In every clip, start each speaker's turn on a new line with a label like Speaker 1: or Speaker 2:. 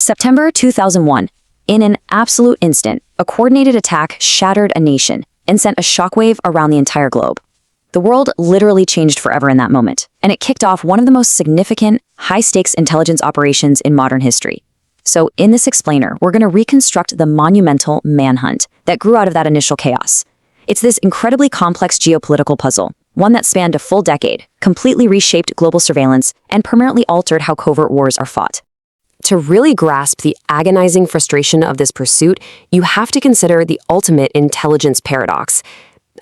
Speaker 1: September 2001. In an absolute instant, a coordinated attack shattered a nation and sent a shockwave around the entire globe. The world literally changed forever in that moment, and it kicked off one of the most significant, high-stakes intelligence operations in modern history. So in this explainer, we're going to reconstruct the monumental manhunt that grew out of that initial chaos. It's this incredibly complex geopolitical puzzle, one that spanned a full decade, completely reshaped global surveillance, and permanently altered how covert wars are fought.
Speaker 2: To really grasp the agonizing frustration of this pursuit, you have to consider the ultimate intelligence paradox.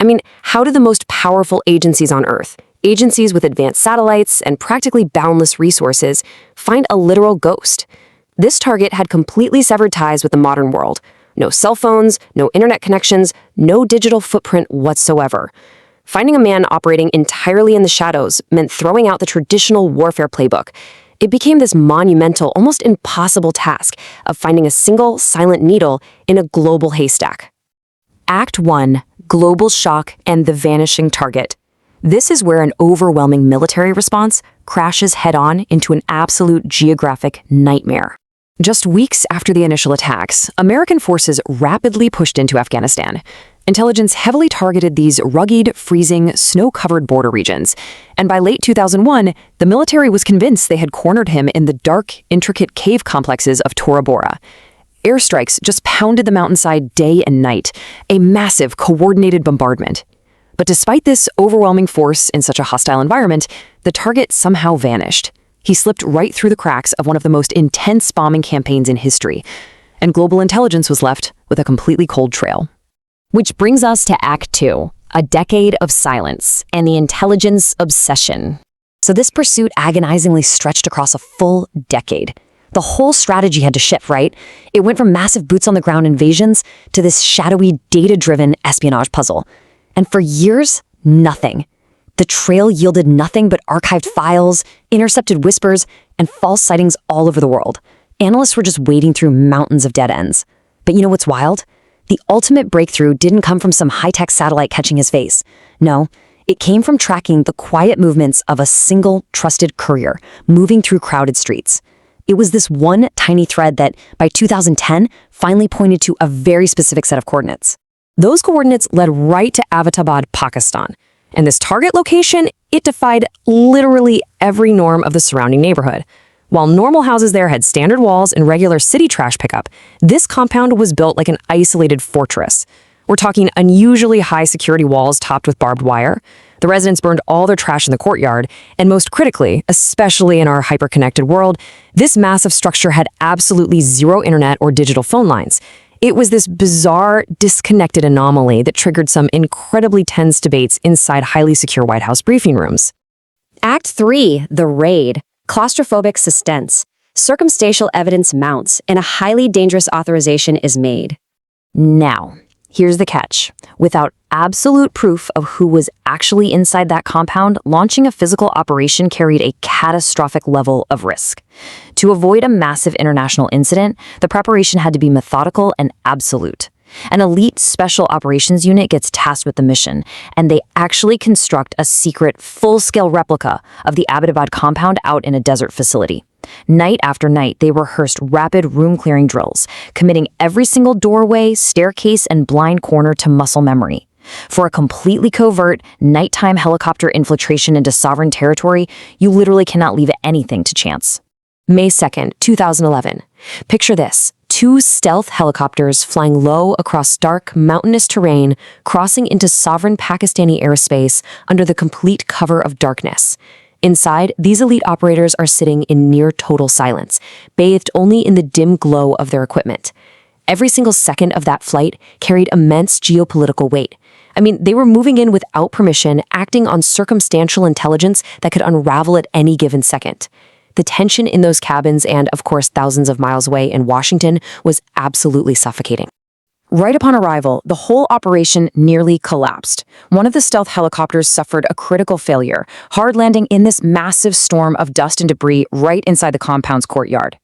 Speaker 2: I mean, how do the most powerful agencies on Earth, agencies with advanced satellites and practically boundless resources, find a literal ghost? This target had completely severed ties with the modern world. No cell phones, no internet connections, no digital footprint whatsoever. Finding a man operating entirely in the shadows meant throwing out the traditional warfare playbook. It became this monumental, almost impossible task of finding a single silent needle in a global haystack. Act 1. Global shock and the vanishing target. This is where an overwhelming military response crashes head-on into an absolute geographic nightmare. Just weeks after the initial attacks, American forces rapidly pushed into Afghanistan. Intelligence heavily targeted these rugged, freezing, snow-covered border regions, and by late 2001, the military was convinced they had cornered him in the dark, intricate cave complexes of Tora Bora. Airstrikes just pounded the mountainside day and night, a massive, coordinated bombardment. But despite this overwhelming force in such a hostile environment, the target somehow vanished. He slipped right through the cracks of one of the most intense bombing campaigns in history, and global intelligence was left with a completely cold trail.
Speaker 3: Which brings us to Act 2, a decade of silence and the intelligence obsession.
Speaker 1: So this pursuit agonizingly stretched across a full decade. The whole strategy had to shift, right? It went from massive boots-on-the-ground invasions to this shadowy, data-driven espionage puzzle. And for years, nothing. The trail yielded nothing but archived files, intercepted whispers, and false sightings all over the world. Analysts were just wading through mountains of dead ends. But you know what's wild? The ultimate breakthrough didn't come from some high-tech satellite catching his face. No, it came from tracking the quiet movements of a single trusted courier moving through crowded streets. It was this one tiny thread that, by 2010, finally pointed to a very specific set of coordinates.
Speaker 2: Those coordinates led right to Abbottabad, Pakistan. And this target location, it defied literally every norm of the surrounding neighborhood. While normal houses there had standard walls and regular city trash pickup, this compound was built like an isolated fortress. We're talking unusually high security walls topped with barbed wire. The residents burned all their trash in the courtyard, and most critically, especially in our hyper-connected world, this massive structure had absolutely zero internet or digital phone lines. It was this bizarre, disconnected anomaly that triggered some incredibly tense debates inside highly secure White House briefing rooms.
Speaker 3: Act 3, the raid. Claustrophobic suspense. Circumstantial evidence mounts, and a highly dangerous authorization is made.
Speaker 1: Now, here's the catch. Without absolute proof of who was actually inside that compound, launching a physical operation carried a catastrophic level of risk. To avoid a massive international incident, the preparation had to be methodical and absolute. An elite special operations unit gets tasked with the mission, and they actually construct a secret, full-scale replica of the Abbottabad compound out in a desert facility. Night after night, they rehearsed rapid room-clearing drills, committing every single doorway, staircase, and blind corner to muscle memory. For a completely covert, nighttime helicopter infiltration into sovereign territory, you literally cannot leave anything to chance.
Speaker 2: May 2nd, 2011. Picture this. 2 stealth helicopters flying low across dark, mountainous terrain, crossing into sovereign Pakistani airspace under the complete cover of darkness. Inside, these elite operators are sitting in near total silence, bathed only in the dim glow of their equipment. Every single second of that flight carried immense geopolitical weight. I mean, they were moving in without permission, acting on circumstantial intelligence that could unravel at any given second. The tension in those cabins and, of course, thousands of miles away in Washington was absolutely suffocating. Right upon arrival, the whole operation nearly collapsed. One of the stealth helicopters suffered a critical failure, hard landing in this massive storm of dust and debris right inside the compound's courtyard.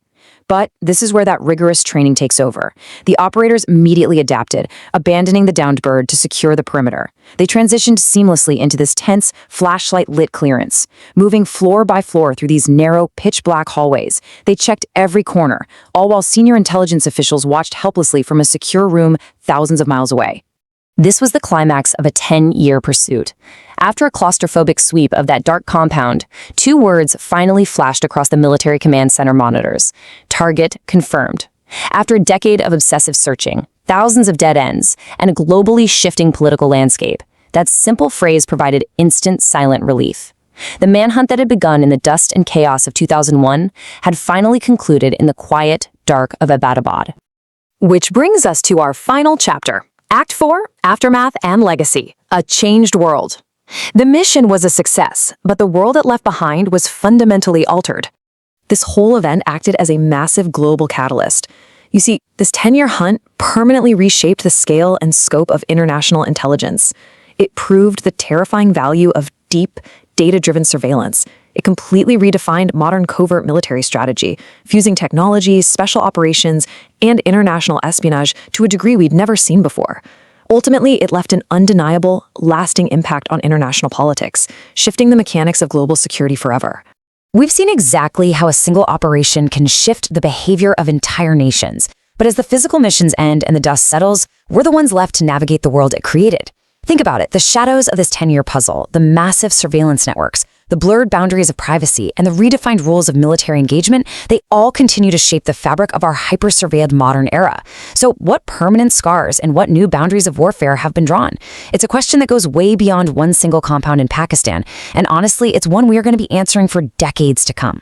Speaker 1: But this is where that rigorous training takes over. The operators immediately adapted, abandoning the downed bird to secure the perimeter. They transitioned seamlessly into this tense, flashlight-lit clearance. Moving floor by floor through these narrow, pitch-black hallways, they checked every corner, all while senior intelligence officials watched helplessly from a secure room thousands of miles away. This was the climax of a 10-year pursuit. After a claustrophobic sweep of that dark compound, 2 words finally flashed across the military command center monitors. Target confirmed. After a decade of obsessive searching, thousands of dead ends, and a globally shifting political landscape, that simple phrase provided instant silent relief. The manhunt that had begun in the dust and chaos of 2001 had finally concluded in the quiet dark of Abbottabad. Which brings us to our final chapter. Act 4, Aftermath and Legacy, a changed world. The mission was a success, but the world it left behind was fundamentally altered. This whole event acted as a massive global catalyst. You see, this 10-year hunt permanently reshaped the scale and scope of international intelligence. It proved the terrifying value of deep, data-driven surveillance. It completely redefined modern covert military strategy, fusing technology, special operations, and international espionage to a degree we'd never seen before. Ultimately, it left an undeniable, lasting impact on international politics, shifting the mechanics of global security forever. We've seen exactly how a single operation can shift the behavior of entire nations. But as the physical missions end and the dust settles, we're the ones left to navigate the world it created. Think about it, the shadows of this 10-year puzzle, the massive surveillance networks, the blurred boundaries of privacy, and the redefined rules of military engagement, they all continue to shape the fabric of our hyper-surveilled modern era. So what permanent scars and what new boundaries of warfare have been drawn? It's a question that goes way beyond one single compound in Pakistan, and honestly, it's one we are going to be answering for decades to come.